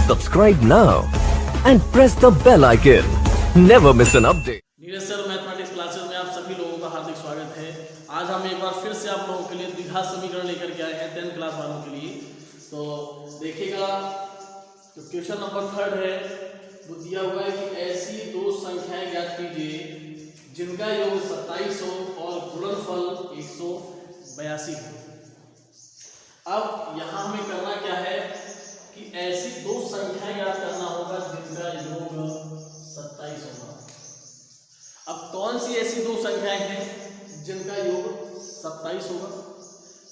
Subscribe now and press the bell icon. Never miss an update. Neeraj sir mathematics classes में आप सभी लोगों का हार्दिक स्वागत है। आज हम एक बार फिर से आप लोगों के लिए द्विघात समीकरण लेकर के आए हैं 10th क्लास वालों के लिए। तो देखिएगा जो क्वेश्चन नंबर 3 है वो दिया हुआ है कि ऐसी दो संख्याएं ज्ञात कीजिए जिनका योग 27 हो और गुणनफल 182 हो। अब यहाँ हमें करना क्या है कि ऐसी दो संख्याएं ज्ञात करना होगा जिनका योग 27 होगा। अब कौन सी ऐसी दो संख्याएं हैं जिनका योग 27 होगा?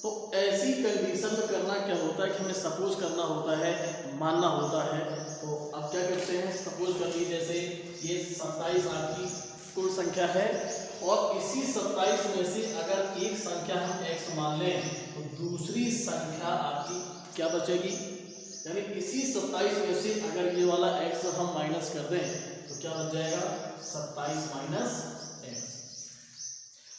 तो ऐसी कंडीशन में करना क्या होता है कि हमें सपोज करना होता है, मानना होता है। तो अब क्या करते हैं, सपोज कर लीजिए जैसे ये 27 आपकी कुल संख्या है और इसी 27 में से अगर एक संख्या हम x मान लें तो दूसरी संख्या आपकी क्या बचेगी, यानी इसी 27 में से अगर ये वाला x हम माइनस कर दें तो क्या बच जाएगा 27 माइनस x।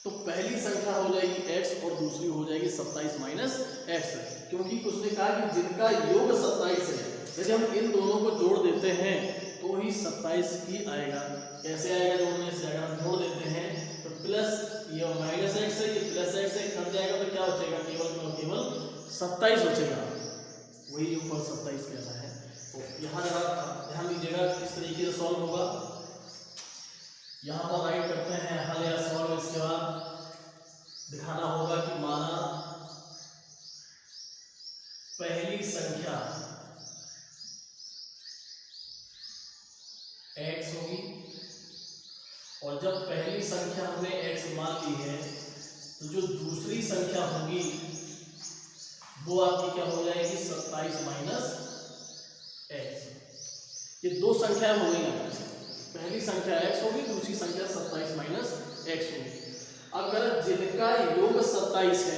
तो पहली संख्या हो जाएगी x और दूसरी हो जाएगी 27 माइनस x, क्योंकि उसने कहा कि जिनका योग 27 है। यदि हम इन दोनों को जोड़ देते हैं तो ही 27 ही आएगा। कैसे आएगा जोड़ने से? अगर हम जोड़ देते हैं तो प्लस ये माइनस x है, ये प्लस x है, कट जाएगा तो क्या बचेगा, केवल 27 बचेगा। वही ऊपर 27 कहता है। तो यहाँ जरा ध्यान दीजिएगा किस तरीके से सॉल्व होगा। यहाँ पर राइट करते हैं हल या सॉल्व। इसके बाद दिखाना होगा कि माना पहली संख्या x होगी और जब पहली संख्या हमने x मान ली है तो जो दूसरी संख्या होगी वो आपकी क्या हो जाएगी 27 माइनस x। ये दो संख्याएं हो गई, पहली संख्या x होगी, दूसरी संख्या 27 माइनस x होगी। अगर जिनका योग 27 है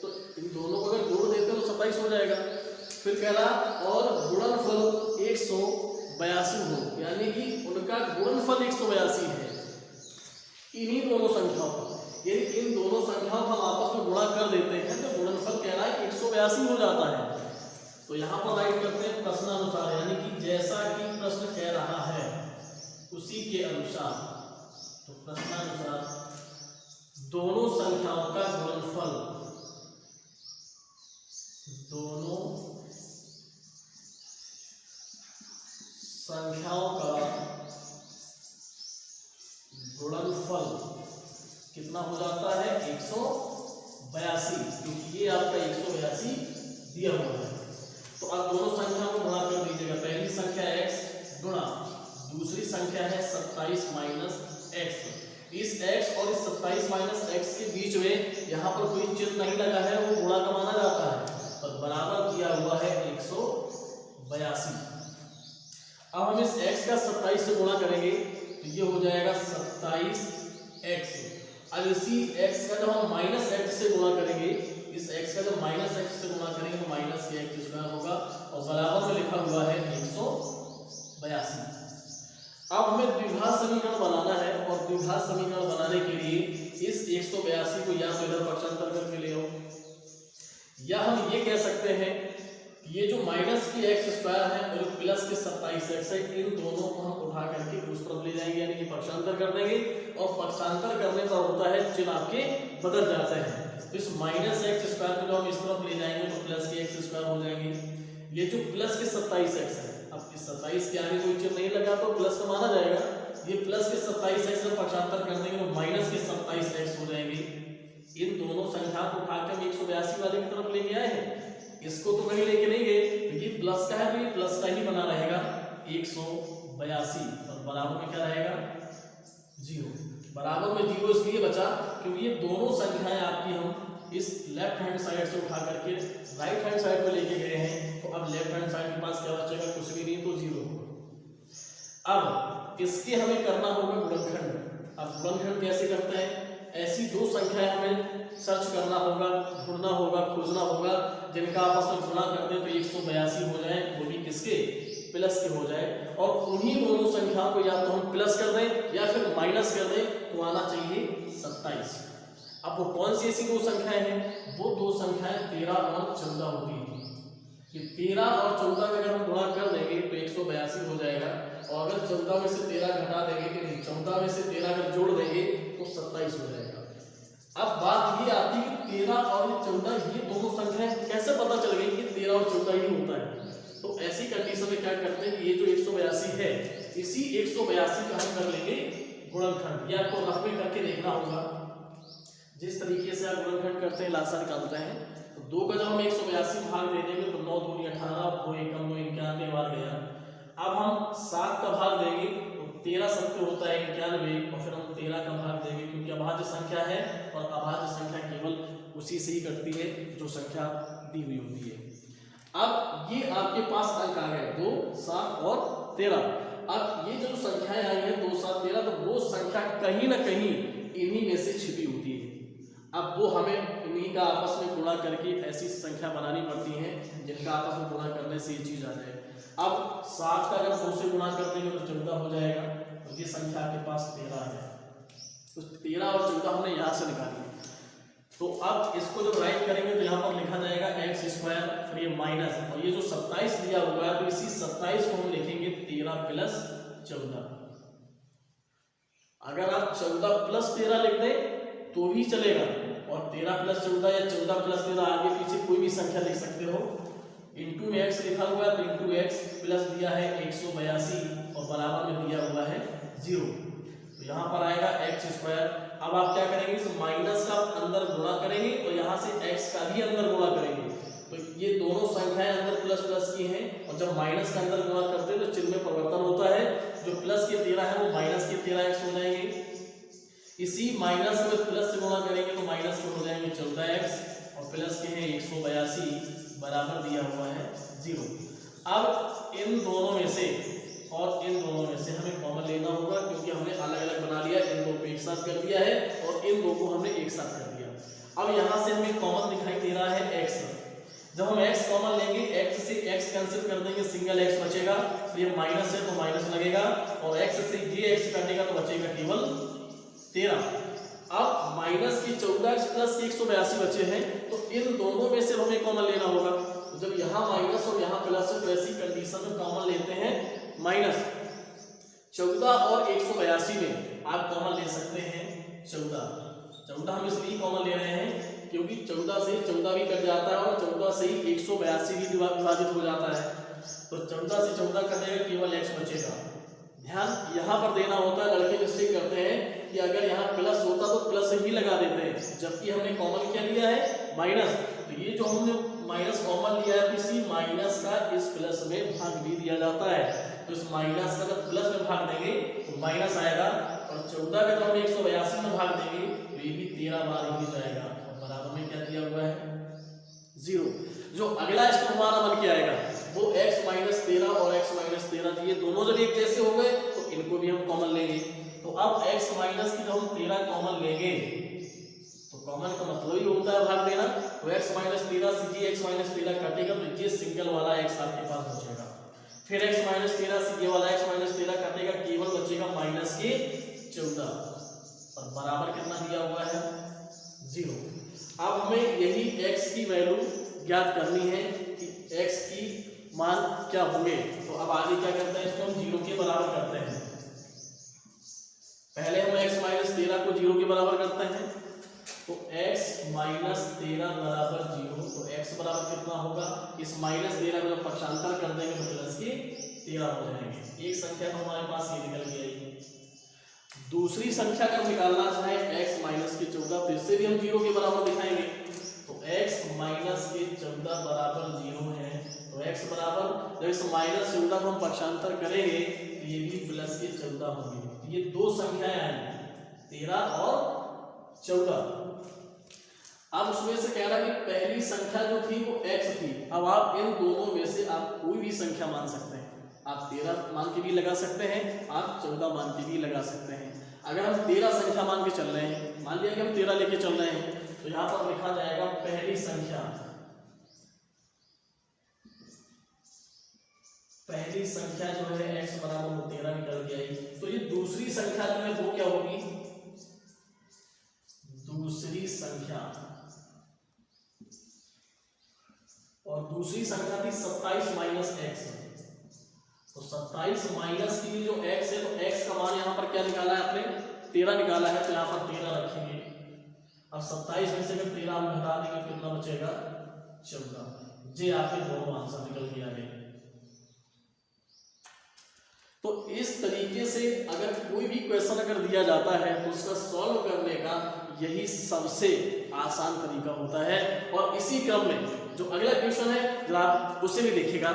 तो इन दोनों को अगर जोड़ देते तो 27 हो जाएगा। फिर कह रहा और गुणनफल 182 हो, यानी कि उनका गुणनफल 182 है इन्हीं दोनों संख्याओं का। यदि इन दोनों संख्याओं का हम आपस में गुणा कर देते हैं तो गुणनफल कह रहा है 182 हो जाता है। तो यहाँ पर राइट करते हैं प्रश्नानुसार, यानी कि जैसा कि प्रश्न कह रहा है उसी के अनुसार। तो प्रश्नानुसार दोनों संख्याओं का गुणनफल, दोनों संख्याओं का गुणनफल कितना हो जाता है 182, क्योंकि ये आपका 182 दिया हुआ है। तो आप दोनों संख्याओं को गुणा कर दीजिएगा। पहली संख्या x गुणा दूसरी संख्या है 27 माइनस x। इस x और इस 27 माइनस x के बीच में यहाँ पर कोई चिन्ह नहीं लगा है, वो गुणा का माना जाता है और बराबर किया हुआ है 182। अब हम इस x का 27 से गुणा करेंगे तो ये हो जाएगा 27x। अब इसी x का जब हम माइनस x से गुणा करेंगे, इस x का जब माइनस x से गुणा करेंगे तो माइनस के x स्क्वायर होगा और बराबर में लिखा हुआ है 182। अब हमें द्विघात समीकरण बनाना है और द्विघात समीकरण बनाने के लिए इस 182 को या तो इधर पक्षांतर करके ले आओ, या हम ये कह सकते हैं ये जो माइनस की x स्क्वायर है और प्लस के 27x है, इन दोनों को हम उठा करके उस तरफ ले जाएंगे, यानी कि पक्षांतर कर देंगे। और पक्षांतर करने पर होता है चिन्ह आपके बदल जाते हैं। तो इस माइनस x स्क्वायर को जो हम इस तरफ ले जाएंगे तो प्लस के x स्क्वायर हो जाएंगे। ये जो प्लस के 27x है, अब इस 27 के आगे कोई चिन्ह नहीं लगा तो प्लस का माना जाएगा। ये प्लस के 27x में पक्षांतर कर देंगे तो माइनस के 27x हो जाएंगे। इन दोनों संख्या को उठाकर हम 182 वाले की तरफ लेके आए हैं। इसको तो कहीं लेके नहीं गए, क्योंकि प्लस का है तो ये प्लस का ही बना रहेगा 182 और बराबर में क्या रहेगा 0। बराबर में 0 इसलिए बचा क्योंकि ये दोनों संख्याएं आपकी हम इस लेफ्ट हैंड साइड से उठा करके राइट हैंड साइड पे लेके गए हैं। तो अब लेफ्ट हैंड साइड के पास क्या बचेगा, कुछ भी नहीं, तो 0 होगा। अब इसके हमें करना होगा गुणनखंड। अब गुणनखंड कैसे करते हैं, ऐसी दो संख्याएं हमें सर्च करना होगा, ढूंढना होगा, खोजना होगा जिनका आपस में गुणा कर दें तो 182 हो जाए, वो भी किसके, प्लस के हो जाए। और उन्हीं दोनों संख्याओं को या तो हम प्लस कर दें या फिर माइनस कर दें तो आना चाहिए 27। अब वो कौन सी ऐसी दो संख्याएं हैं, वो दो संख्याएं 13 और 14 होती हैं। कि 13 और 14 का अगर हम गुणा कर देंगे तो 14 में से 13 घटा देंगे कि नहीं, 14 में से 13 अगर जोड़ देंगे तो 27 हो जाएगा। अब बात ये आती है कि 13 और 14 ये दोनों संख्याएं कैसे पता चल गई कि 13 और 14 ही होता है। तो ऐसी कंडीशन में क्या करते हैं कि ये जो 182 है, इसी 182 का हम कर लेंगे गुणनखंड। ये आपको रफ में करके देखना होगा। जिस तरीके से आप गुणनखंड करते हैं, लासा निकालते हैं, तो 2 का जब हम 182 भाग दे देंगे तो 9 दूनी 18, 2 एकम 9 91 बार गया। अब हम 7 का भाग देंगे तो 13 सबके होता है 91, और फिर हम 13 का भाग देंगे क्योंकि अभाज्य संख्या है और अभाज्य संख्या केवल उसी से ही कटती है जो संख्या दी हुई होती है। अब ये आपके पास अंक आ गए 2, 7 और 13। अब ये जो संख्याएं आई हैं 2, 7, 13, तो वो संख्या कहीं ना कहीं इन्हीं में से छिपी होती है। अब वो हमें इन्हीं का आपस में गुणा करके ऐसी संख्या बनानी पड़ती है जिनका आपस में गुणा करने से ये चीज आ जाए। अब 7 का अगर 2 से गुणा कर देंगे तो 14 हो जाएगा, तो ये संख्या आपके पास 13 है। तो 13 और 14 हमने यहाँ से निकाली। तो अब इसको जब राइट करेंगे तो यहाँ पर लिखा जाएगा x² फिर ये माइनस, और ये जो 27 दिया हुआ है तो इसी 27 को हम लिखेंगे 13 प्लस 14। अगर आप 14 प्लस 13 लिख दें तो भी चलेगा, और 13 प्लस 14 या 14 प्लस 13 आगे पीछे कोई भी संख्या लिख सकते हो। इंटू एक्स लिखा हुआ है तो इंटू एक्स प्लस दिया है 182 और बराबर में दिया हुआ है 0, तो यहाँ पर आएगा x²। अब आप क्या करेंगे, इस माइनस का अंदर गुणा करेंगे और यहाँ से x का भी अंदर गुणा करेंगे। तो ये दोनों संख्याएं अंदर प्लस प्लस की हैं, और जब माइनस का अंदर गुणा करते हैं तो चिन्ह में परिवर्तन होता है। जो प्लस के 13 है वो माइनस के 13x हो जाएंगे। इसी माइनस में प्लस से गुणा करेंगे तो माइनस के हो जाएंगे 14x, और प्लस के हैं 182 बराबर दिया हुआ है 0। अब इन दोनों में से और इन दोनों में से हमें कॉमन लेना होगा, क्योंकि हमने अलग अलग बना लिया, इन दो को एक साथ कर दिया है और इन दो को हमने एक साथ कर दिया। अब यहाँ से हमें कॉमन दिखाई दे रहा है x। जब हम x कॉमन लेंगे, x से x कैंसिल कर देंगे, सिंगल x बचेगा, तो ये माइनस है तो माइनस लगेगा, और x से ये x कटेगा तो बचेगा केवल 13। अब माइनस की 14x प्लस की 182 बचे हैं, तो इन दोनों में से हमें कॉमन लेना होगा। तो जब यहाँ माइनस और यहाँ प्लस है तो ऐसी कंडीशन में कॉमन लेते हैं माइनस। 14 और 182 में आप कॉमन ले सकते हैं 14 हम इसलिए कॉमन ले रहे हैं क्योंकि 14 से 14 भी कट जाता है और 14 से ही 182 भी विभाजित हो जाता है। तो 14 से 14 कटेगा, केवल x बचेगा। ध्यान यहाँ पर देना होता है, लड़के मिस्टेक करते हैं कि अगर यहाँ प्लस होता तो प्लस ही लगा देते हैं, जबकि हमने कॉमन क्या लिया है माइनस। तो ये जो हमने माइनस कॉमन लिया है, इसी माइनस का इस प्लस में भाग भी दिया जाता है। तो इस माइनस का जब प्लस में भाग देंगे तो माइनस आएगा, और 14 का जब हम 182 में भाग देंगे तो ये भी 13 बार ही जाएगा, और बराबर में क्या दिया हुआ है 0। जो अगला स्टेप हमारा बन के आएगा वो x माइनस 13 और x माइनस 13, ये दोनों जब एक जैसे हो गए तो इनको भी हम कॉमन लेंगे। तो अब x माइनस की जब हम 13 कॉमन लेंगे तो कॉमन का मतलब ही होता है भाग देना। तो x माइनस 13 से ये x माइनस 13 कटेगा तो ये सिंगल वाला x आपके पास बचेगा। फिर x माइनस 13 से ये वाला x माइनस 13 कटेगा, केवल बचेगा माइनस के 14, और बराबर कितना दिया हुआ है 0। अब हमें यही x की वैल्यू ज्ञात करनी है कि x की मान क्या होंगे। तो अब आगे क्या करते हैं, इसको हम 0 के बराबर करते हैं। पहले हम x माइनस 13 को 0 के बराबर करते हैं, तो x माइनस 13 बराबर 0। तो x बराबर कितना होगा, इस माइनस 13 को जब पक्षांतर कर देंगे तो प्लस के 13 हो जाएंगे। एक संख्या तो हमारे पास ये निकल के आई। दूसरी संख्या अगर निकालना चाहे x माइनस के 14, तो इससे भी हम 0 के बराबर दिखाएंगे। तो x माइनस के 14 बराबर 0 है, तो x बराबर जब इस माइनस 14 को हम पक्षांतर करेंगे तो ये भी प्लस के 14 होंगे। ये दो संख्याएं आएंगी 13 और 14। अब उसमें से कह रहा कि पहली संख्या जो थी वो x थी। अब आप इन दोनों में से आप कोई भी संख्या मान सकते हैं। आप 13 मान के भी लगा सकते हैं, आप 14 मान के भी लगा सकते हैं। अगर हम 13 संख्या मान के चल रहे हैं, मान लिया कि हम 13 लेके चल रहे हैं, तो यहाँ पर लिखा जाएगा पहली संख्या जो है x बराबर 13 निकल के आई। तो ये दूसरी संख्या जो है वो क्या होगी, दूसरी संख्या, और दूसरी संख्या थी 27 माइनस x। तो 27 माइनस की जो x है, तो x का मान यहाँ पर क्या निकाला है आपने, 13 निकाला है, तो यहाँ पर 13 रखेंगे। अब 27 में से अगर 13 हम घटा देंगे तो कितना बचेगा, 14। ये आपके दोनों आंसर निकल के आ गए। तो इस तरीके से अगर कोई भी क्वेश्चन अगर दिया जाता है तो उसका सॉल्व करने का यही सबसे आसान तरीका होता है। और इसी क्रम में जो अगला क्वेश्चन है जरा आप उसे भी देखिएगा।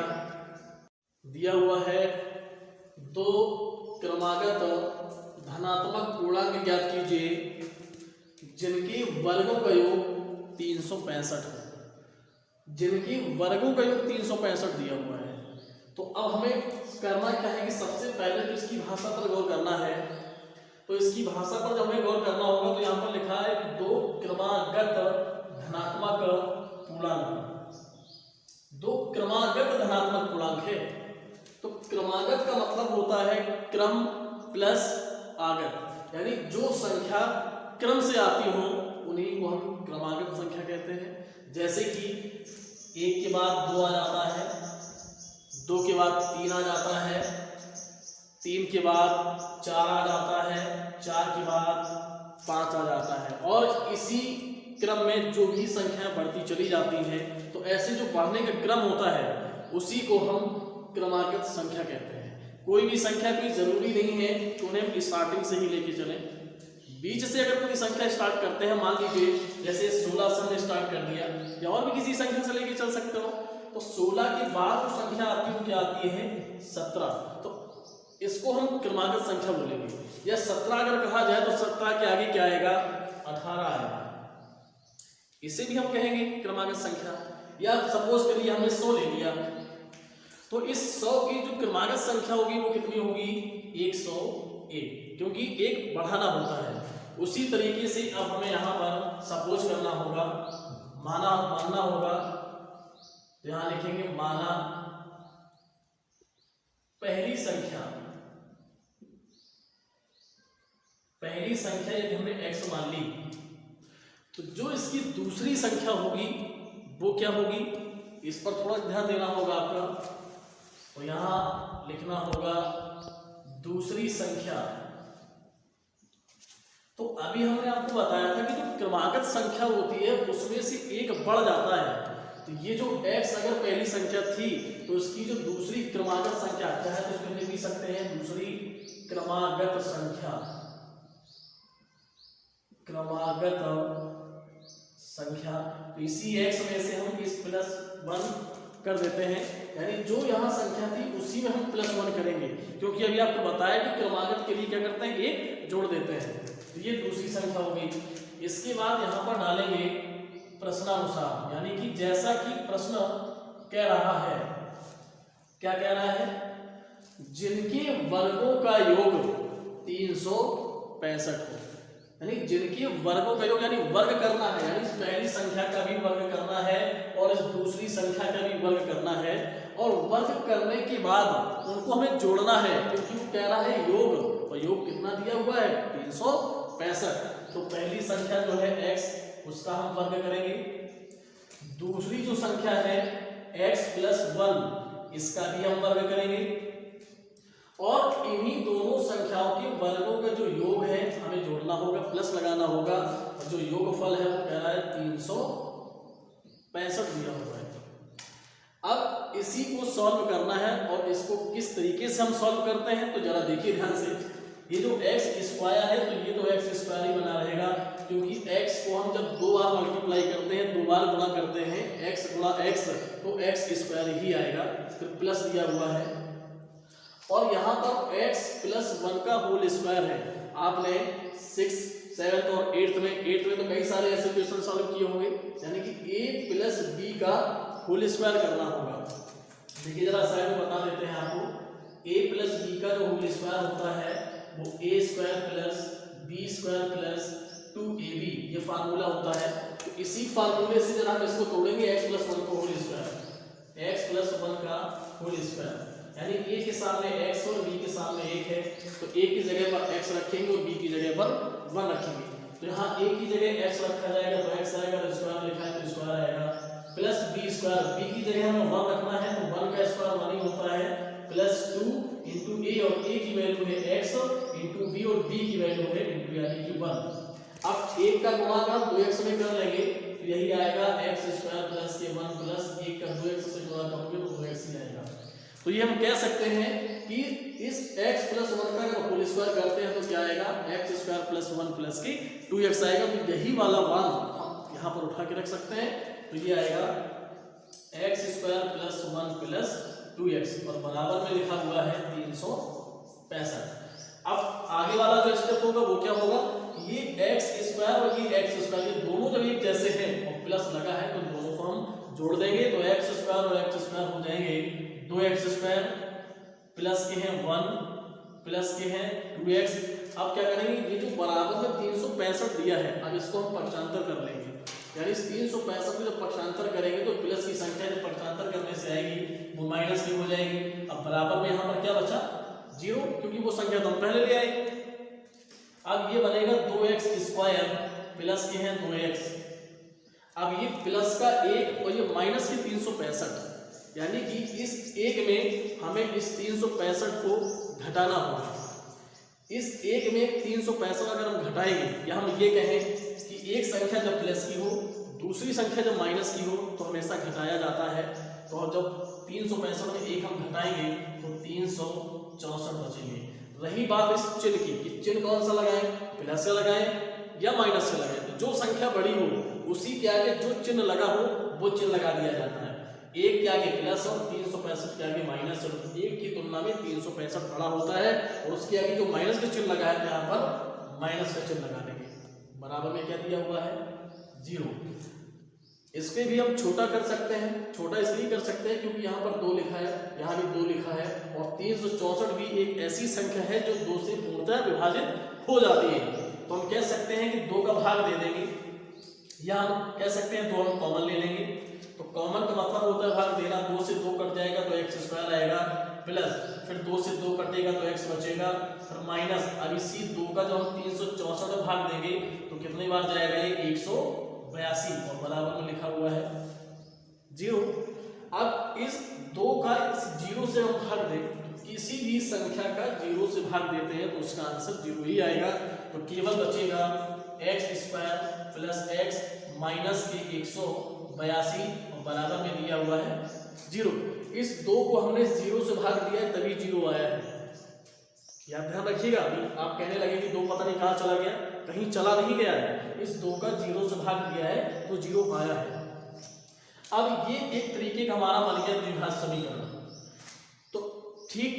दिया हुआ है 2 क्रमागत धनात्मक पूर्णांक ज्ञात कीजिए जिनके वर्गों का योग 365 है। जिनके वर्गों का योग 365 दिया हुआ है, तो अब हमें करना क्या है कि सबसे पहले तो इसकी भाषा पर गौर करना है। तो इसकी भाषा पर जब हमें गौर करना होगा तो यहाँ पर लिखा है 2 क्रमागत धनात्मक पूर्णांक। 2 क्रमागत धनात्मक पूर्णांक है। तो क्रमागत का मतलब होता है क्रम प्लस आगत, यानी जो संख्या क्रम से आती हो उन्हीं को हम क्रमागत संख्या कहते हैं। जैसे कि 1 के बाद 2 आ जाता है, 2 के बाद 3 आ जाता है, 3 के बाद 4 आ जाता है, 4 के बाद 5 आ जाता है, और इसी क्रम में जो भी संख्या बढ़ती चली जाती है, तो ऐसे जो बढ़ने का क्रम होता है उसी को हम क्रमागत संख्या कहते हैं। कोई भी संख्या कोई जरूरी नहीं है कि उन्हें स्टार्टिंग से ही लेके चलें। बीच से अगर कोई संख्या स्टार्ट करते हैं, मान लीजिए जैसे 16 से हमने स्टार्ट कर दिया, या और भी किसी संख्या से लेके चल सकते हो, तो 16 के बाद जो संख्या आती है वो क्या आती है, 17। तो इसको हम क्रमागत संख्या बोलेंगे। या 17 अगर कहा जाए तो 17 के आगे क्या आएगा, 18 आएगा, इसे भी हम कहेंगे क्रमागत संख्या। या सपोज करिए हमने 100 ले लिया, तो इस 100 की जो क्रमागत संख्या होगी वो कितनी होगी, 101, क्योंकि एक बढ़ाना होता है। उसी तरीके से अब हमें यहाँ पर सपोज करना होगा, मानना होगा, तो यहां लिखेंगे माना पहली संख्या यदि हमने x मान ली, तो जो इसकी दूसरी संख्या होगी वो क्या होगी, इस पर थोड़ा ध्यान देना होगा आपका। तो यहां लिखना होगा दूसरी संख्या। तो अभी हमने आपको बताया था कि जो क्रमागत संख्या होती है उसमें से एक बढ़ जाता है। तो ये जो x अगर पहली संख्या थी तो इसकी जो दूसरी क्रमागत संख्या क्या है, तो इसमें लिख भी सकते हैं दूसरी क्रमागत संख्या। तो इसी x में से हम इस +1 कर देते हैं, यानी जो यहाँ संख्या थी उसी में हम +1 करेंगे, क्योंकि अभी आपको बताया कि क्रमागत के लिए क्या करते हैं, एक जोड़ देते हैं। तो ये दूसरी संख्या होगी। इसके बाद यहाँ पर डालेंगे प्रश्नानुसार, यानी कि जैसा कि प्रश्न कह रहा है, क्या कह रहा है, जिनके वर्गों का योग 365 हो, यानी जिनके वर्गों का योग, यानी वर्ग करना है, यानी इस पहली संख्या का भी वर्ग करना है और इस दूसरी संख्या का भी वर्ग करना है, और वर्ग करने के बाद उनको हमें जोड़ना है, क्योंकि वो कह रहा है योग, और योग कितना दिया हुआ है, 365। तो पहली संख्या जो है x, उसका हम वर्ग करेंगे। दूसरी जो संख्या है x + 1, इसका भी हम वर्ग करेंगे, और इन्हीं दोनों संख्याओं के वर्गों का जो योग है हमें जोड़ना होगा, प्लस लगाना होगा, और जो योगफल है वो कह रहा है 365 दिया हुआ है। अब इसी को सॉल्व करना है, और इसको किस तरीके से हम सॉल्व करते हैं तो जरा देखिए ध्यान से। ये जो x² है तो ये तो x² ही बना रहेगा, क्योंकि x को हम जब 2 बार मल्टीप्लाई करते हैं, 2 बार गुणा करते हैं, x गुणा x, तो x² ही आएगा, फिर प्लस दिया हुआ है। और यहाँ पर x + 1 का होल स्क्वायर है। आपने 6th, 7th और 8th में तो कई सारे ऐसे क्वेश्चन सॉल्व किए होंगे, यानी कि a + b का होल स्क्वायर करना होगा। देखिए जरा साइड में बता देते हैं आपको, a + b का जो होल स्क्वायर होता है वो a² + b² + 2ab, ये फार्मूला होता है। तो इसी फार्मूले से जरा हम इसको तोड़ेंगे, x + 1 का होल स्क्वायर, x + 1 का होल स्क्वायर, यानी a के सामने x और b के सामने 1 है, तो a की जगह पर x रखेंगे और b की जगह पर 1 रखेंगे। तो यहाँ a की जगह x रखा जाएगा तो x आएगा, तो स्क्वायर लिखा है तो स्क्वायर आएगा, + b², b की जगह हमें 1 रखना है तो 1 का स्क्वायर 1 ही होता है, + 2 वैल्यू है x इंटू बी और b की वैल्यू है इंटू यानी कि 1। अब 1 का गुणा हम 2x में कर लेंगे तो यही आएगा x स्क्वायर प्लस के 1 प्लस 1 का 2x से गुणा करोगे तो 2x ही आएगा। तो ये हम कह सकते हैं कि इस x प्लस 1 का अगर होल स्क्वायर करते हैं तो क्या आएगा, x स्क्वायर प्लस 1 प्लस की 2x आएगा। तो यही वाला मान हम यहाँ पर उठा के रख सकते हैं। तो ये आएगा x square plus 1 plus 2x और बराबर में लिखा हुआ है 365। अब आगे वाला जो स्टेप होगा वो क्या होगा, ये x स्क्वायर और ये x स्क्वायर ये दोनों जब एक जैसे हैं और प्लस लगा है तो दोनों को हम जोड़ देंगे तो x स्क्वायर और x स्क्वायर हो जाएंगे 2x स्क्वायर प्लस के हैं 1 प्लस के हैं 2x। अब क्या करेंगे, ये जो बराबर में 365 दिया है अब इसको हम पक्षांतर कर लेंगे, यानी इस 365 को जब पक्षांतर करेंगे तो प्लस की संख्या जब पक्षांतर करने से आएगी वो माइनस की हो जाएगी। अब बराबर में यहाँ पर क्या बचा 0, क्योंकि वो संख्या तो हम पहले ले आए। अब ये बनेगा 2x स्क्वायर प्लस के हैं 2x। अब ये प्लस का 1 और ये माइनस के 365, यानी कि इस 1 में हमें इस 365 को घटाना होगा। इस 1 में 365 अगर हम घटाएंगे या हम ये कहें कि एक संख्या जब प्लस की हो दूसरी संख्या जब माइनस की हो तो हमेशा घटाया जाता है। तो जब 365 में 1 हम घटाएंगे तो 364 बचेंगे। रही बात इस चिन्ह की कि चिन्ह कौन सा लगाएं, प्लस से लगाएं या माइनस से लगाएं, तो जो संख्या बड़ी हो उसी के आगे जो चिन्ह लगा हो वो चिन्ह लगा दिया जाता है। 1 के आगे प्लस और 365 के आगे माइनस, और 1 की तुलना में 365 बड़ा होता है और उसके आगे जो माइनस का चिन्ह लगा है यहाँ पर माइनस का चिन्ह लगा देंगे। बराबर में क्या दिया हुआ है 0। इसके भी हम छोटा कर सकते हैं, छोटा इसलिए कर सकते हैं क्योंकि यहाँ पर 2 लिखा है, यहाँ भी 2 लिखा है और 364 भी एक ऐसी संख्या है जो 2 से पूर्णतः विभाजित हो जाती है। तो हम कह सकते हैं कि 2 का भाग दे देंगे या हम कह सकते हैं 2 हम कॉमन ले लेंगे। तो कॉमन का मतलब होता है भाग देना, 2 से 2 कट जाएगा तो x स्क्वायर आएगा प्लस फिर 2 से 2 कटेगा तो x बचेगा फिर माइनस। अब इसी 2 का जो हम 364 में भाग देंगे तो कितनी बार जाएगा ये 182 और बराबर में लिखा हुआ है 0। अब इस 2 का इस 0 से हम भाग दें, किसी भी संख्या का 0 से भाग देते हैं तो उसका आंसर 0 ही आएगा। तो केवल बचेगा x square plus x minus के 182 और बराबर में दिया हुआ है 0। इस 2 को हमने 0 से भाग दिया है तभी 0 आया है। याद ध्यान रखिएगा, आप कहने लगे कि 2 पता नहीं कहाँ चला गया, कहीं चला नहीं गया है। इस 2 का 0 से भाग दिया है तो 0 आया है। अब ये एक तरीके का हमारा बन गया द्विघात समीकरण। तो ठीक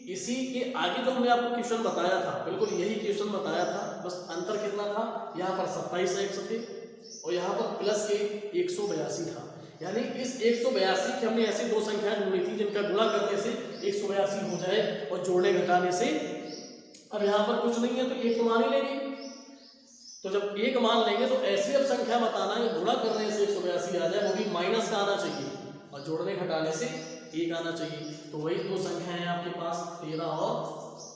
इसी के आगे जो हमने आपको क्वेश्चन बताया था बिल्कुल यही क्वेश्चन बताया था, बस अंतर कितना था, यहाँ पर 27 x थे और यहाँ पर प्लस के 182 था। यानी इस 182 की हमने ऐसी 2 संख्याएं ढूंढी थी जिनका गुणा करने से 182 हो जाए और जोड़ने घटाने से। अब यहाँ पर कुछ नहीं है तो 1 मान ही लेंगे। तो जब 1 मान लेंगे तो ऐसी अब संख्या बताना है गुणा करने से 182 आ जाए, वो भी माइनस का आना चाहिए और जोड़ने घटाने से 1 आना चाहिए। तो वही 2 संख्याएं हैं आपके पास 13 और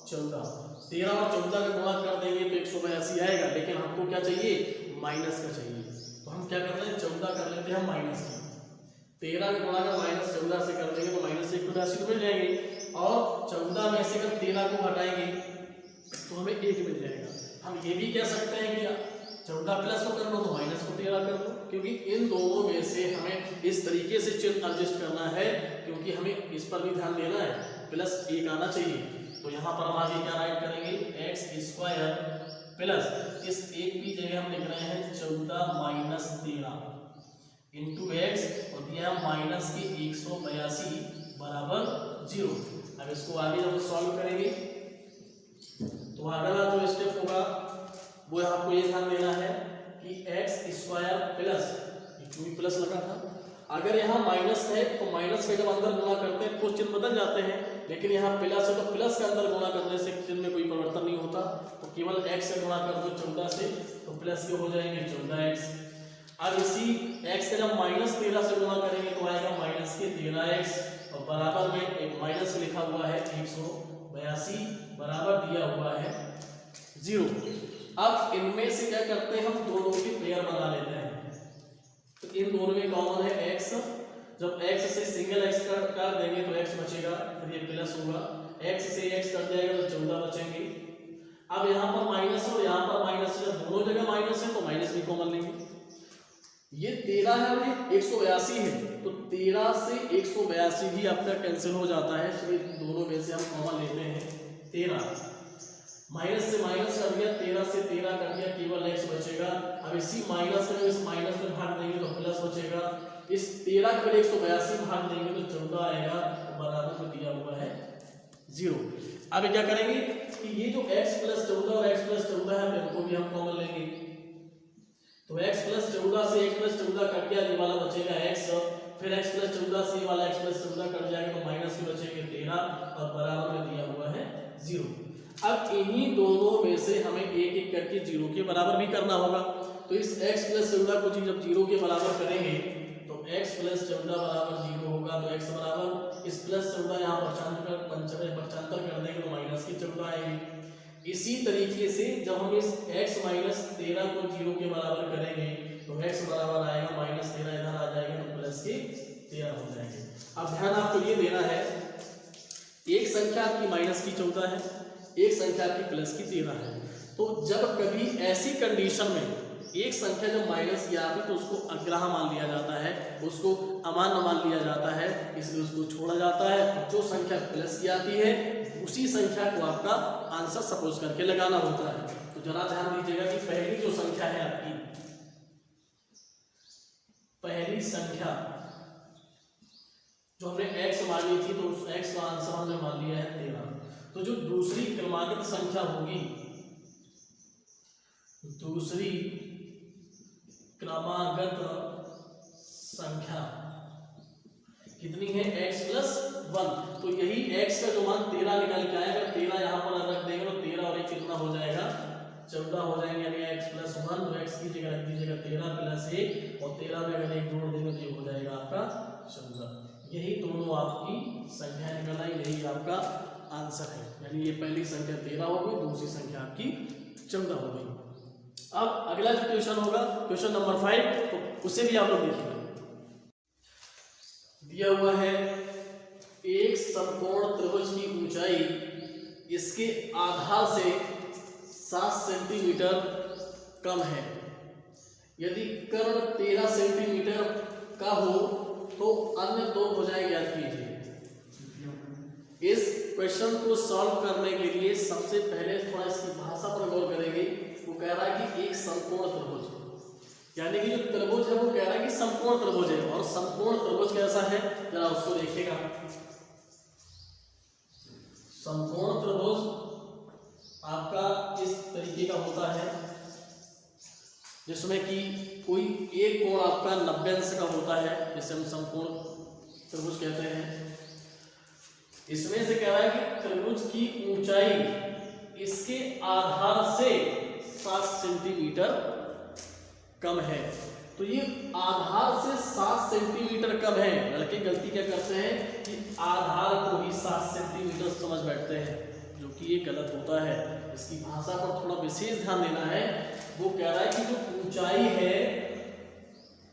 14। 13 और 14 का गुणा कर देंगे तो 182 आएगा, लेकिन हमको क्या चाहिए माइनस का चाहिए। तो हम क्या कर रहे हैं 14 कर लेते हैं माइनस का। 13 का गुणा कर माइनस 14 से कर देंगे तो माइनस 182 तो मिल जाएंगे और 14 में से अगर 13 को हटाएंगे तो हमें 1 मिल जाएगा। हम ये भी कह सकते हैं कि 14 प्लस को कर लो तो माइनस को 13 कर लो, क्योंकि इन दोनों में से हमें इस तरीके से चिन्ह एडजस्ट करना है क्योंकि हमें इस पर भी ध्यान देना है, प्लस 1 आना चाहिए। तो यहाँ पर हम आगे क्या राइट करेंगे x स्क्वायर प्लस इस 1 की जगह हम लिख रहे हैं 14 माइनस 13 इंटू x और दिया माइनस की 182 बराबर 0। अब इसको आगे जब सॉल्व करेंगे तो अगला जो स्टेप होगा वो आपको ये ध्यान देना है कि x स्क्वायर प्लस क्योंकि प्लस लगा था, अगर यहाँ माइनस है तो माइनस के जब अंदर गुणा करते हैं कुछ चिन्ह बदल जाते हैं, लेकिन यहाँ प्लस है तो प्लस के अंदर गुणा करने से चिन्ह में कोई परिवर्तन नहीं होता। तो केवल x से गुणा कर दो 14 से तो प्लस के हो जाएंगे 14x। अब इसी x से जब माइनस 13 से गुणा करेंगे तो आएगा माइनस के 13x और बराबर में एक माइनस लिखा हुआ है 182 बराबर दिया हुआ है 0। अब इनमें से क्या करते हैं हम दोनों की पेयर बना लेते हैं। तो इन दोनों में कॉमन है x, जब x से सिंगल x कर देंगे तो x बचेगा, फिर ये प्लस होगा x से x कट जाएगा तो 14 बचेंगे। अब यहाँ पर माइनस और यहाँ पर माइनस है, जब दोनों जगह माइनस है तो माइनस भी कॉमन लेंगे। ये 13 है और ये 182 है, तो 13 से 182 भी आपका कैंसिल हो जाता है, इसलिए दोनों में से हम कॉमन लेते हैं 13। माइनस से माइनस कर दिया, 13 से 13 कर दिया, केवल x बचेगा। अब इसी माइनस में इस माइनस में भाग देंगे तो प्लस बचेगा। इस 13 को 182 में भाग देंगे तो 14 आएगा, तो बराबर में दिया हुआ है 0। अब क्या करेंगे कि ये जो x प्लस 14 और x प्लस 14 है इनको भी हम कॉमन लेंगे, तो x प्लस 14 से x प्लस 14 कट गया, ये वाला बचेगा x, फिर x प्लस 14 से ये वाला x प्लस 14 कट जाएगा तो माइनस के बचेंगे 13 और बराबर में दिया हुआ है 0। अब इन्हीं दोनों में से हमें एक एक करके 0 के बराबर भी करना होगा, तो इस x प्लस 14 को जब 0 के बराबर करेंगे तो x प्लस 14 बराबर 0 होगा, तो x बराबर इस प्लस 14 यहाँ पक्षांतर कर देंगे तो माइनस की 14 आएगी। इसी तरीके से जब हम इस x माइनस 13 को 0 के बराबर करेंगे तो x बराबर आएगा माइनस 13, इधर आ जाएगा तो प्लस के 13 हो जाएंगे। अब ध्यान आपको ये देना है, एक संख्या आपकी माइनस की 14 है, एक संख्या आपकी प्लस की 13 है, तो जब कभी ऐसी कंडीशन में एक संख्या जब माइनस की आती है तो उसको अग्राह्य मान लिया जाता है, उसको अमान्य मान लिया जाता है, इसलिए उसको छोड़ा जाता है। जो संख्या प्लस की आती है उसी संख्या को आपका आंसर सपोज करके लगाना होता है। तो जरा ध्यान दीजिएगा कि पहली जो संख्या है आपकी, पहली संख्या जो हमने x मानी थी तो उस x का आंसर हमने मान लिया है 13। तो जो दूसरी क्रमांकित संख्या होगी, दूसरी क्रमागत संख्या कितनी है x प्लस 1, तो यही x का जो मान 13 निकल के आएगा, 13 यहाँ पर रख देंगे तो 13 और 1 कितना हो जाएगा 14 हो जाएंगे, यानी x प्लस 1, तो x की जगह रख दीजिएगा 13 प्लस 1 और 13 में अगर 1 जोड़ देंगे तो ये हो जाएगा आपका 14। यही दोनों आपकी संख्या निकल आई, यही आपका आंसर है, यानी ये पहली संख्या 13 हो गई, दूसरी संख्या आपकी 14 हो गई। अब अगला जो क्वेश्चन होगा क्वेश्चन नंबर 5, तो उसे भी आप लोग देखिएगा। दिया हुआ है एक समकोण त्रिभुज की ऊंचाई इसके आधार से 7 सेंटीमीटर कम है, यदि कर्ण 13 सेंटीमीटर का हो तो अन्य दो भुजाएं ज्ञात कीजिए। इस क्वेश्चन को सॉल्व करने के लिए सबसे पहले थोड़ा इसकी भाषा पर गौर करेंगे। वो कह रहा है कि एक समकोण त्रिभुज, यानी कि जो त्रिभुज है वो कह रहा है कि समकोण त्रिभुज है, और समकोण त्रिभुज कैसा है जरा उसको देखिएगा। समकोण त्रिभुज आपका इस तरीके का होता है जिसमें कि कोई एक कोण आपका 90 अंश का होता है, जिसे हम समकोण त्रिभुज कहते हैं। इसमें से कह रहा है कि त्रिभुज की ऊंचाई इसके आधार से 7 सेंटीमीटर कम है, तो ये आधार से 7 सेंटीमीटर कम है। लड़के गलती क्या करते हैं कि आधार को ही 7 सेंटीमीटर समझ बैठते हैं, जो कि ये गलत होता है। इसकी भाषा पर थोड़ा विशेष ध्यान देना है। वो कह रहा है कि जो ऊंचाई है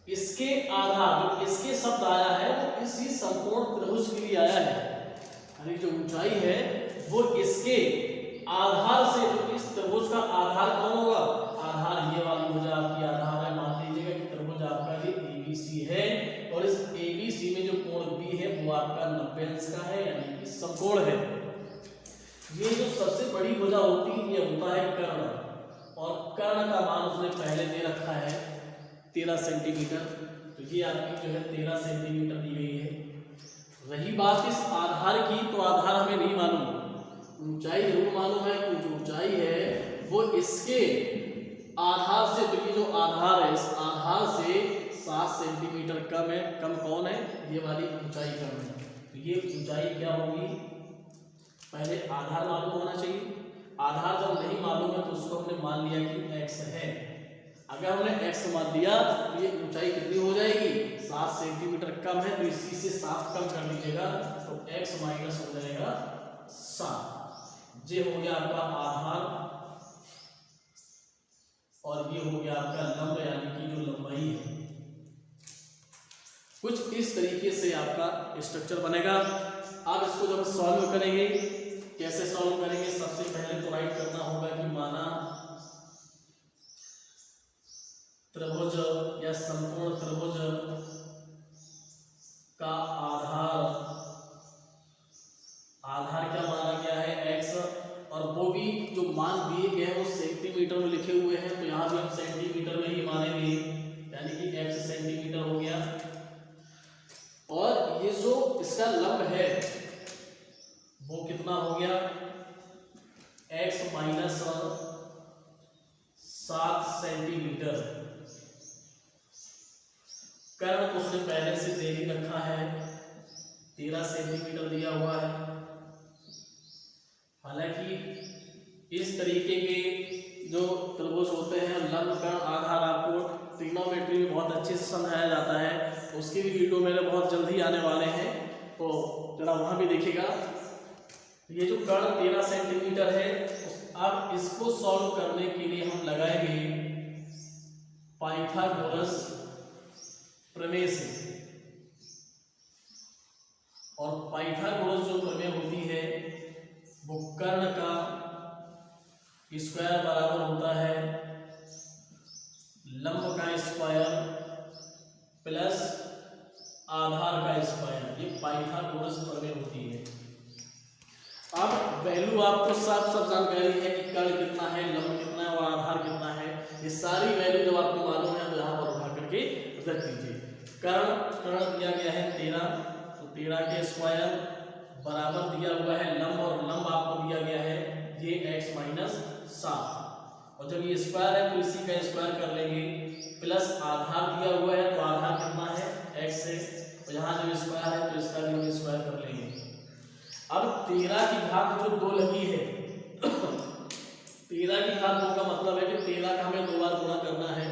इसके आधार, जो इसके शब्द आया है वो इसी समकोण त्रिभुज के लिए आया है, यानी जो ऊंचाई है वो इसके आधार से, तो इस त्रिभुज का आधार कौन होगा, आधार ये वाली भुजा आपकी आधार है। मान लीजिएगा कि त्रिभुज आपका ये ABC है और इस ABC में जो कोण B है वो आपका 90 अंश का है, यानी कि समकोण है। ये जो सबसे बड़ी भुजा होती है ये होता है कर्ण, और कर्ण का मान उसने पहले दे रखा है 13 सेंटीमीटर, तो ये आपकी जो है 13 सेंटीमीटर दी गई है। रही बात इस आधार की, तो आधार हमें नहीं मालूम, ऊंचाई जरूर मालूम है कि जो ऊंचाई है वो इसके आधार से, तो ये जो आधार है इस आधार से 7 सेंटीमीटर कम है। कम कौन है, ये वाली ऊंचाई कम है। तो ये ऊंचाई क्या होगी, पहले आधार मालूम होना चाहिए। आधार जब नहीं मालूम है तो उसको हमने मान लिया कि x है। अगर हमने x मान दिया तो ये ऊंचाई कितनी हो जाएगी, 7 सेंटीमीटर कम है, तो इसी से 7 कम कर लीजिएगा तो x माइनस हो जाएगा 7। ये हो गया आपका आधार और ये हो गया आपका लंब, यानी कि जो लंबाई है। कुछ इस तरीके से आपका स्ट्रक्चर बनेगा। अब इसको जब सॉल्व करेंगे कैसे सॉल्व करेंगे? सबसे पहले तो राइट करना होगा कि माना त्रिभुज या संपूर्ण त्रिभुज का आधार क्या माना गया है? x, और वो भी जो मान दिए गए हैं वो सेंटीमीटर में लिखे हुए हैं, तो यहाँ भी हम सेंटीमीटर में ही मानेंगे, यानी कि x सेंटीमीटर हो गया। और ये जो इसका लंब है वो कितना हो गया? x minus 7 centimetre. कर्ण उसने पहले से दे ही रखा है, 13 सेंटीमीटर दिया हुआ है। हालांकि इस तरीके के जो त्रिभुज होते हैं लंब कर्ण आधार आपको ट्रिग्नोमेट्री में बहुत अच्छे से समझाया जाता है, उसकी भी वीडियो मेरे बहुत जल्दी आने वाले हैं, तो जरा वहां भी देखिएगा। ये जो कर्ण 13 सेंटीमीटर है, अब इसको सॉल्व करने के लिए हम लगाएंगे पाइथागोरस प्रमेय से। और पाइथागोरस जो प्रमेय होती है वो कर्ण का स्क्वायर बराबर होता है लंब का स्क्वायर प्लस आधार का स्क्वायर। ये पाइथागोरस प्रमेय होती है। अब वैल्यू आपको सब जानकारी है कि कर्ण कितना है, लंब कितना है और आधार कितना है। ये सारी वैल्यू जब आपको मालूम है तो यहाँ पर उठा करके रख दीजिए। कर्ण दिया गया है 13, तो 13 के स्क्वायर बराबर दिया हुआ है लंब, और लंब आपको दिया गया है ये x माइनस 7, और जब ये स्क्वायर है तो इसी का स्क्वायर कर लेंगे, प्लस आधार दिया हुआ है तो आधार कितना है x है, तो यहाँ जब स्क्वायर है तो इसका भी स्क्वायर कर लेंगे। अब 13 की घात जो 2 लगी है 13 की घात 2 का मतलब है कि 13 का हमें 2 बार गुणा करना है,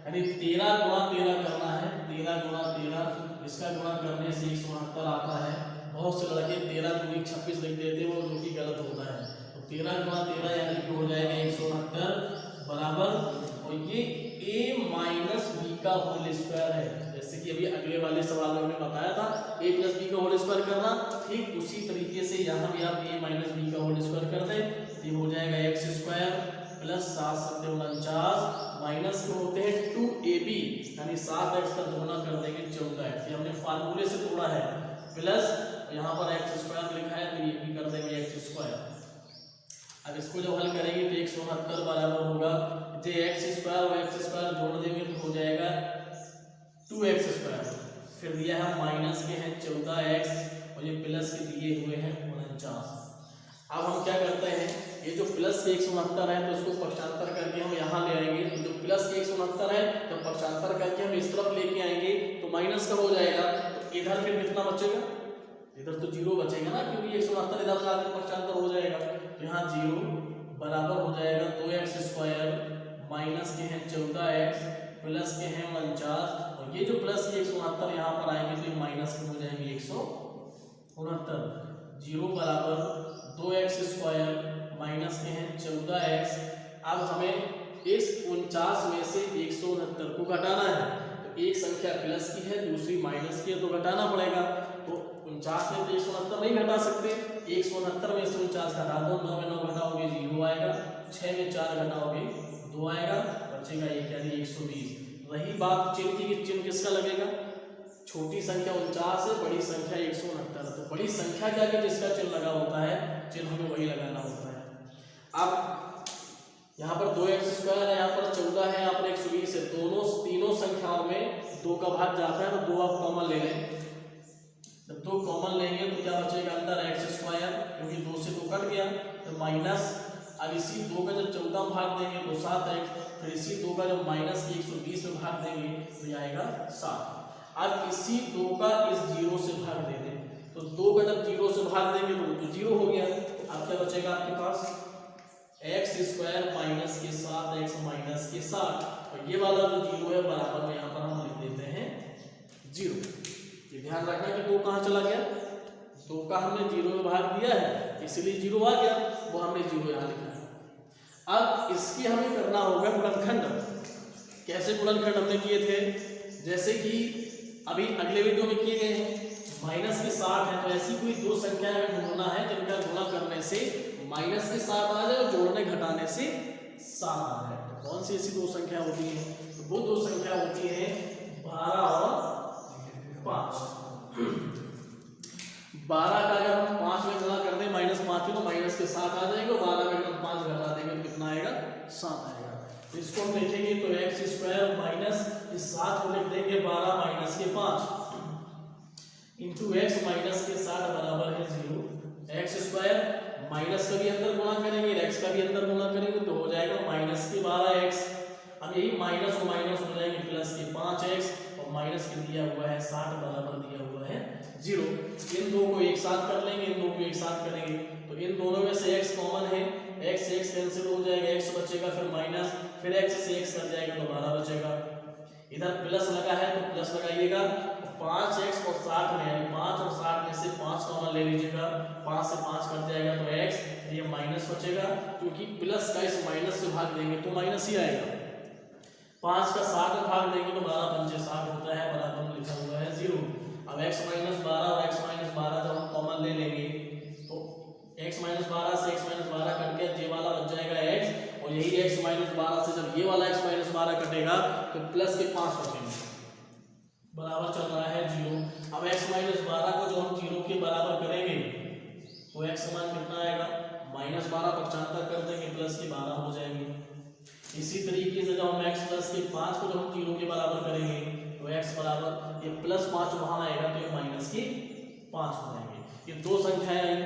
यानी 13 गुणा 13 करना है। 13 गुणा 13, इसका गुणा करने से 169 आता है। बहुत से लड़के 13 गुणी 26 लिख देते हैं, वो जो कि गलत होता है। तो 13 गुणा 13 यानी कि हो जाएगा 169 बराबर, और ये a माइनस बी का होल स्क्वायर है। जैसे कि अभी अगले वाले सवाल में हमने बताया था a प्लस बी का होल स्क्वायर करना, ठीक उसी तरीके से यहाँ भी आप a माइनस बी का होल स्क्वायर कर दें, ये हो जाएगा x स्क्वायर प्लस 7 7 49 माइनस के होते हैं 2ab, यानी 7x का दोगुना कर देंगे 14x। ये हमने फार्मूले से तोड़ा है, प्लस यहाँ पर x स्क्वायर लिखा है तो ये भी कर देंगे x स्क्वायर। अब इसको जब हल करेंगे तो 169 बराबर होगा जो x स्क्वायर और x स्क्वायर जोड़ देंगे तो हो जाएगा 2x स्क्वायर। फिर दिया है माइनस के हैं 14x और ये प्लस के दिए हुए हैं 49। अब हम क्या करते हैं, ये जो प्लस के 169 है तो उसको पक्षांतर करके हम यहाँ ले आएंगे, तो जो प्लस के 169 है तो पक्षांतर करके हम इस तरफ लेके आएंगे तो माइनस का हो जाएगा, तो इधर फिर कितना बचेगा? इधर तो 0 बचेगा ना, क्योंकि 169 इधर से आकर पक्षांतर हो जाएगा, तो यहाँ 0 बराबर हो जाएगा 2x स्क्वायर माइनस के हैं 14x प्लस के हैं 49, और ये जो प्लस के 169 यहाँ पर आएंगे तो ये माइनस के हो जाएंगे 169। 0 बराबर 2x स्क्वायर माइनस के हैं 14x। अब हमें इस 49 में से 169 को घटाना है, तो एक संख्या प्लस की है दूसरी माइनस की है तो घटाना पड़ेगा। तो 49 में तो 169 नहीं घटा सकते, 169 में से 49 घटा दो, 9 में 9 घटाओगे 0 आएगा, 6 में 4 घटाओगे 2 आएगा, बचेगा 1 यानी 120। रही बात चिन्ह की, चिन्ह किसका लगेगा? छोटी संख्या 49 है, बड़ी संख्या 169, तो बड़ी संख्या क्या कि जिसका चिन्ह लगा होता है चिन्ह हमें वही लगाना होता है। अब यहाँ पर 2x स्क्वायर है, यहाँ पर 14 है, यहाँ पर 120 है, तीनों संख्याओं में 2 का भाग जाता है, तो 2 आप कॉमन ले लें। जब 2 कॉमन लेंगे तो क्या बचेगा अंदर x स्क्वायर, क्योंकि 2 से 2 कट गया, तो माइनस, अब इसी 2 का जब 14 भाग देंगे तो 7x, फिर इसी 2 का जब माइनस 120 में भाग देंगे तो यह आएगा 7। अब इसी 2 का इस 0 से भाग दे दें, तो 2 का जब 0 से भाग देंगे तो 0 हो गया। अब क्या बचेगा आपके पास? x स्क्वायर माइनस के 7x माइनस के 7, और ये वाला जो 0 है बराबर में यहाँ पर हम लिख देते हैं 0। ये ध्यान रखना कि 2 कहाँ चला गया, 2 का हमने 0 में भाग दिया है इसलिए 0 आ गया, वो हमने 0 यहाँ लिखा है। अब इसके हमें करना होगा गुणनखंड। कैसे गुणनखंड हमने किए थे, जैसे कि अभी अगले वीडियो में किए गए हैं, माइनस के 60 है, तो ऐसी कोई 2 संख्याएं हमें ढूंढना है जिनका गुणा करने से माइनस के साथ आ जाए और जोड़ने घटाने से 7 आ जाए। तो कौन सी ऐसी दो संख्या होती है? तो वो दो संख्या होती है 12 और 5। 12 का अगर हम 5 में गुणा कर दें -5 तो माइनस के 7 आ जाएगा। 12 में अगर 5 घटा देंगे तो कितना आएगा? 7 आएगा। तो इसको हम लिखेंगे तो x² माइनस इस 7 को लिख देंगे 12 माइनस के 5 इंटू x माइनस के 7 बराबर है 0। x² माइनस का भी अंदर गुणा करेंगे, x का भी अंदर गुणा करेंगे तो हो जाएगा माइनस के 12x। अब यही माइनस और माइनस हो जाएंगे प्लस के 5x और माइनस के दिया हुआ है 60 बराबर दिया हुआ है 0। इन दो को एक साथ कर लेंगे, इन दो को एक साथ करेंगे तो इन दोनों में से x कॉमन है, x कैंसिल हो जाएगा, x बचेगा, फिर माइनस, फिर x से x कट जाएगा तो 12 बचेगा। इधर प्लस लगा है तो प्लस लगाइएगा। 5x और 60 में यानी 5 और 60 में से 5 कॉमन ले लीजिएगा, 5 से 5 कट जाएगा तो x, ये माइनस बचेगा क्योंकि प्लस का इस माइनस से भाग देंगे तो माइनस ही आएगा। 5 का 60 में भाग देंगे तो 12 पंचे 60 होता है, बराबर लिखा हुआ है 0। अब x माइनस 12 और x माइनस 12 जब हम कॉमन ले लेंगे तो x माइनस 12 से x माइनस 12 कट गया, ये वाला बच जाएगा x और यही x माइनस 12 से जब ये वाला x माइनस 12 कटेगा तो प्लस के 5 बचेंगे, बराबर चल रहा है 0। अब x माइनस 12 को जो हम 0 के बराबर करेंगे तो x समान कितना आएगा? -12 75 कर देंगे प्लस के 12 हो जाएंगे। इसी तरीके से जब हम x प्लस के 5 को जब हम 0 के बराबर करेंगे तो x बराबर ये +5 वहां आएगा तो ये माइनस के 5 हो जाएंगे। ये दो संख्याएं आई,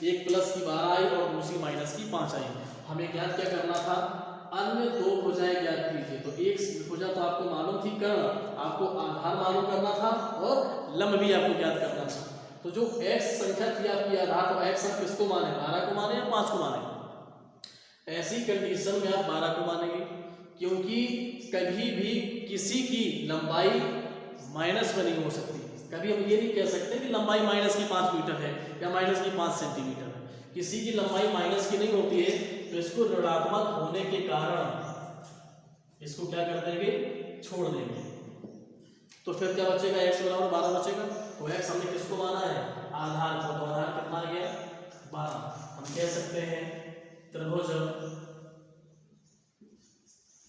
एक प्लस की 12 आई और दूसरी माइनस की 5 आई। हमें ज्ञात क्या करना था? अन्य दो भुजाएं ज्ञात कीजिए। तो एक भुजा तो आपको मालूम थी कर्ण, आपको आधार मालूम करना था और लंब भी आपको ज्ञात करना था। तो जो x संख्या थी आपकी आधार, तो x हम किसको माने? 12 को माने या 5 को माने? ऐसी कंडीशन में आप 12 को मानेंगे क्योंकि कभी भी किसी की लंबाई माइनस में नहीं हो सकती। कभी हम ये नहीं कह सकते कि लंबाई माइनस की 5 मीटर है या माइनस की 5 सेंटीमीटर है। किसी की लंबाई माइनस की नहीं होती है तो इसको ऋणात्मक होने के कारण इसको क्या कर देंगे? छोड़ देंगे। तो फिर क्या बचेगा? x बराबर 12 बचेगा। तो x हमने किसको माना है? आधार को। तो आधार कितना आ गया? 12। हम कह सकते हैं त्रिभुज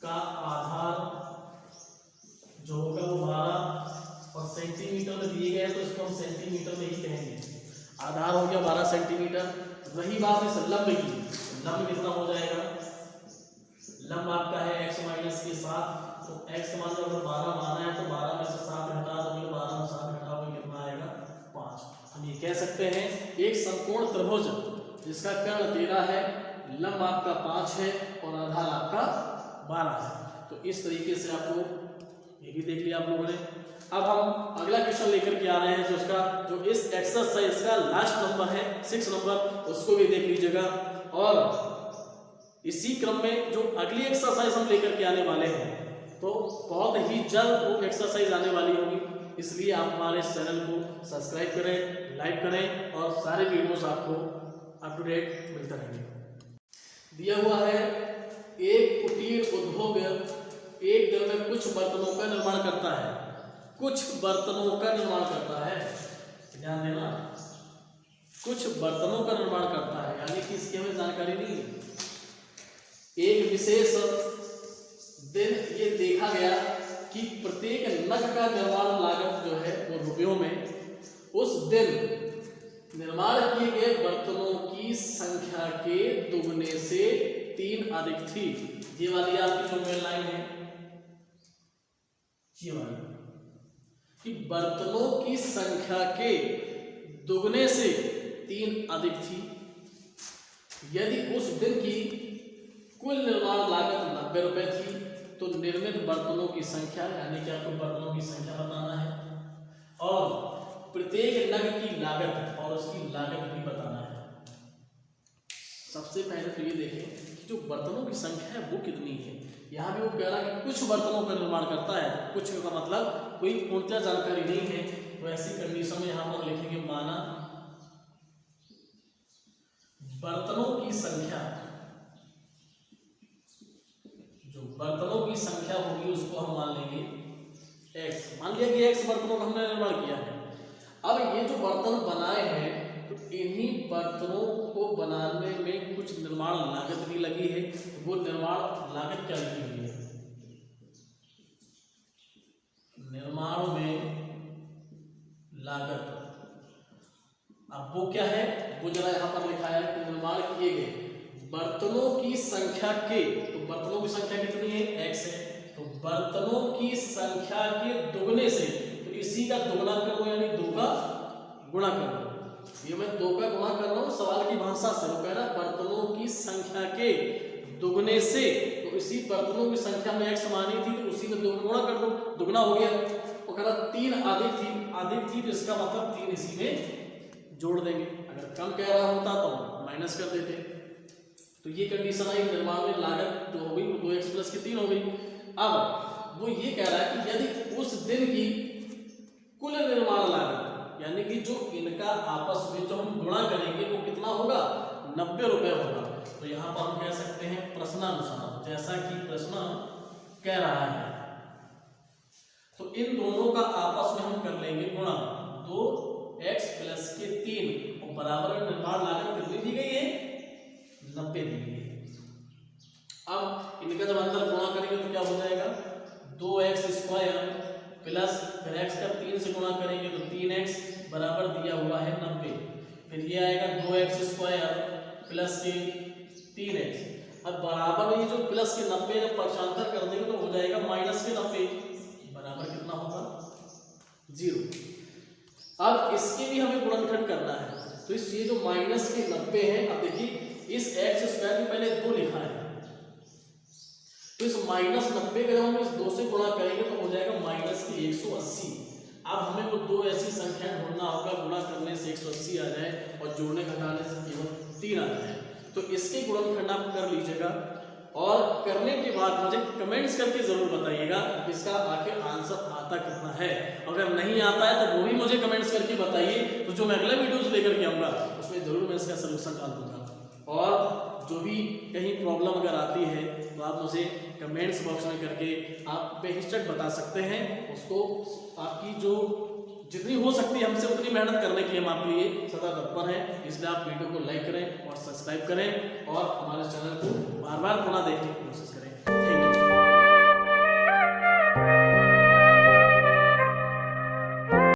का आधार जो होगा वो 12 और सेंटीमीटर में दिए गए तो इसको हम सेंटीमीटर में ही कहेंगे। आधार हो गया 12 सेंटीमीटर। वही बात इस लंब की, लंब कितना हो जाएगा? लंब आपका है x माइनस के 7, तो x का मान अगर 12 माना है तो 12 में से 7 घटा दोगे, 12 में 7 घटाओगे कितना आएगा? 5। हम ये कह सकते हैं एक समकोण त्रिभुज जिसका कर्ण 13 है, लंब आपका 5 है और आधार आपका 12 है। तो इस तरीके से आपको ये भी देख लिया आप लोगों ने। अब हम अगला क्वेश्चन लेकर के आ रहे हैं जो इस एक्सरसाइज का लास्ट नंबर है 6 नंबर, उसको भी देख लीजिएगा। और इसी क्रम में जो अगली एक्सरसाइज हम लेकर के आने वाले हैं तो बहुत ही जल्द वो एक्सरसाइज आने वाली होगी, इसलिए आप हमारे इस चैनल को सब्सक्राइब करें, लाइक करें और सारे वीडियोस आपको अप टू डेट मिलता रहेंगे। दिया हुआ है एक कुटीर उद्योग एक दिन में कुछ बर्तनों का निर्माण करता है। कुछ बर्तनों का निर्माण करता है, ध्यान देना, कुछ बर्तनों का निर्माण करता है, यानी कि इसकी हमें जानकारी नहीं है। एक विशेष दिन ये देखा गया कि प्रत्येक नग का निर्माण लागत जो है वो रुपयों में उस दिन निर्माण किए गए बर्तनों की संख्या के दुगने से 3 अधिक थी। ये वाली आपकी जो मेन लाइन है, ये वाली, कि बर्तनों की संख्या के दुगने से 3 अधिक थी यदि उस दिन की कुल निर्माण लागत 90 रुपए थी तो निर्मित बर्तनों की संख्या, यानी कि आपको बर्तनों की संख्या बताना है और प्रत्येक नग की लागत और उसकी लागत भी बताना है। सबसे पहले तो ये देखें कि जो बर्तनों की संख्या है वो कितनी है। यहाँ भी वो कह रहा है कि कुछ बर्तनों का निर्माण करता है, तो कुछ का मतलब कोई पूर्णतः जानकारी नहीं है। तो ऐसी कंडीशन में यहाँ पर लिखेंगे माना बर्तनों की संख्या, जो बर्तनों की संख्या होगी उसको हम मान लेंगे x। मान लिया कि x बर्तनों का हमने निर्माण किया है। अब ये जो बर्तन बनाए हैं तो इन्हीं बर्तनों को बनाने में कुछ वो निर्माण लागत क्या लिखी हुई है, निर्माण में लागत। अब वो क्या है, वो जरा यहाँ पर लिखा है कि निर्माण किए गए बर्तनों की संख्या के, तो बर्तनों की संख्या कितनी है, x है, तो बर्तनों की संख्या के दुगने से, तो इसी का दुगना कर दो यानी 2 का गुणा कर दो। ये मैं 2 का गुणा कर रहा हूँ सवाल की भाषा से, वो कह रहा है बर्तनों की संख्या के दुगने से, तो इसी बर्तनों की संख्या में x मानी थी तो उसी में 2 का गुणा कर दो, दुगना हो गया। वो कह रहा 3 अधिक थी तो इसका मतलब 3 इसी में जोड़ देंगे, अगर कम कह रहा होता तो माइनस कर देते। तो ये कंडीशन आई, निर्माण में लागत जो हो गई वो 2x प्लस की 3 हो गई। अब वो ये कह रहा है कि यदि उस दिन की कुल निर्माण लागत यानी कि जो इनका आपस में जो हम गुणा करेंगे वो कितना होगा, 90 रुपए होगा। तो यहाँ पर हम कह सकते हैं प्रश्नानुसार, जैसा कि प्रश्न कह रहा है, तो इन दोनों का आपस में हम कर लेंगे गुणा, 2x प्लस के 3 और बराबर निर्माण लागत कितनी दी गई है, 90 दी गई है। अब इनका जब अंदर गुणा करेंगे तो क्या हो जाएगा, 2x स्क्वायर प्लस फिर x का 3 से गुणा करेंगे तो 3x बराबर दिया हुआ है 90, फिर ये आएगा 2x स्क्वायर प्लस के 3x। अब बराबर ये जो प्लस के 90 जब पक्षांतर कर देंगे तो हो जाएगा माइनस के 90, बराबर कितना होगा, 0। अब इसके भी हमें गुणनखंड करना है, तो इस ये जो माइनस के 90 है, अब देखिए इस x स्क्वायर में पहले 2 लिखा है, तो इस माइनस 90 का जब हम इस 2 से गुणा करेंगे तो हो जाएगा माइनस के 180। अब हमें वो 2 ऐसी संख्या ढूंढना होगा, गुणा करने से 180 आ जाए और जोड़ने घटाने से केवल 3 आ जाए। तो इसके गुणनखंड आप कर लीजिएगा और करने के बाद मुझे कमेंट्स करके जरूर बताइएगा इसका आखिर आंसर आता कितना है। अगर नहीं आता है तो वो भी मुझे कमेंट्स करके बताइए, तो जो मैं अगले वीडियोस लेकर के आऊँगा उसमें जरूर मैं इसका सलूशन डाल दूंगा। और जो भी कहीं प्रॉब्लम अगर आती है तो आप मुझे कमेंट्स बॉक्स में करके आप बेहिचक बता सकते हैं, उसको आपकी जो जितनी हो सकती है हमसे उतनी मेहनत करने के लिए हम आपके लिए सदा तत्पर हैं। इसलिए आप वीडियो को लाइक करें और सब्सक्राइब करें और हमारे चैनल को बार बार पुनः देखने की कोशिश करें।